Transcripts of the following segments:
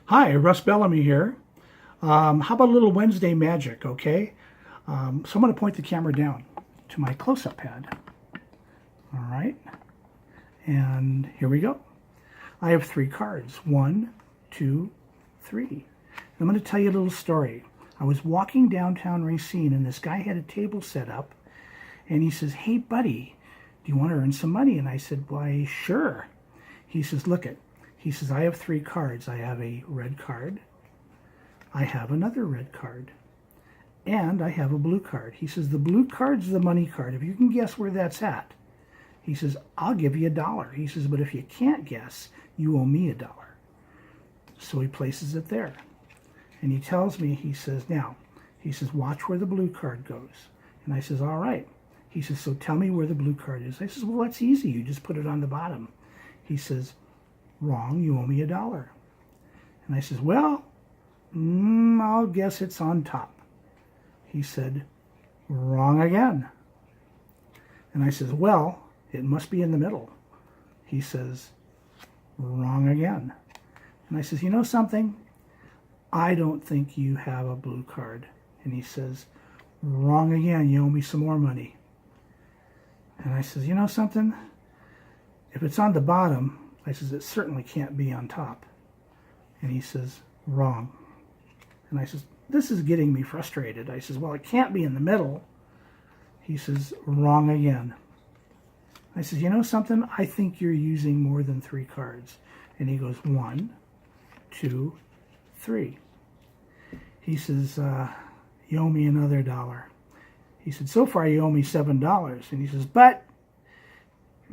Hi, Russ Bellamy here. How about a little Wednesday magic, okay? So I'm going to point the camera down to my close-up pad. All right. And here we go. I have 3 cards. 1, 2, 3. I'm going to tell you a little story. I was walking downtown Racine, and this guy had a table set up, and he says, "Hey, buddy, do you want to earn some money?" And I said, "Why, sure." He says, "Look it." He says, "I have 3 cards. I have a red card, I have another red card, and I have a blue card." He says, "The blue card's the money card. If you can guess where that's at," he says, "I'll give you $1." He says, "But if you can't guess, you owe me $1." So he places it there. And he tells me, he says, "Now," he says, "watch where the blue card goes." And I says, "All right." He says, "So tell me where the blue card is." I says, "Well, that's easy. You just put it on the bottom." He says, "Wrong, you owe me $1." And I says, "Well, I'll guess it's on top." He said, "Wrong again." And I says, "Well, it must be in the middle." He says, "Wrong again." And I says, "You know something? I don't think you have a blue card." And he says, "Wrong again, you owe me some more money." And I says, "You know something? If it's on the bottom," I says, "it certainly can't be on top." And he says, "Wrong." And I says, "This is getting me frustrated." I says, "Well, it can't be in the middle." He says, "Wrong again." I says, "You know something? I think you're using more than 3 cards." And he goes, 1, 2, 3. He says, "You owe me another $1." He said, "So far you owe me $7." And he says, "But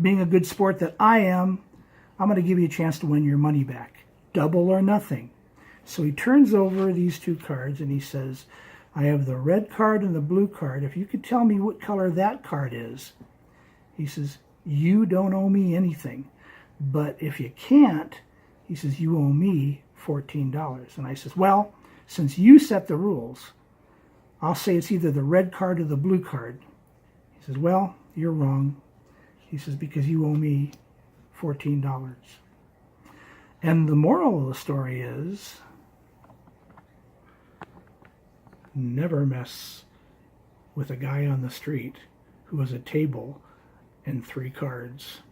being a good sport that I am, I'm going to give you a chance to win your money back. Double or nothing." So he turns over these 2 cards and he says, "I have the red card and the blue card. If you could tell me what color that card is," he says, "you don't owe me anything. But if you can't," he says, "you owe me $14." And I says, "Well, since you set the rules, I'll say it's either the red card or the blue card." He says, "Well, you're wrong." He says, "because you owe me $14. And the moral of the story is, never mess with a guy on the street who has a table and 3 cards.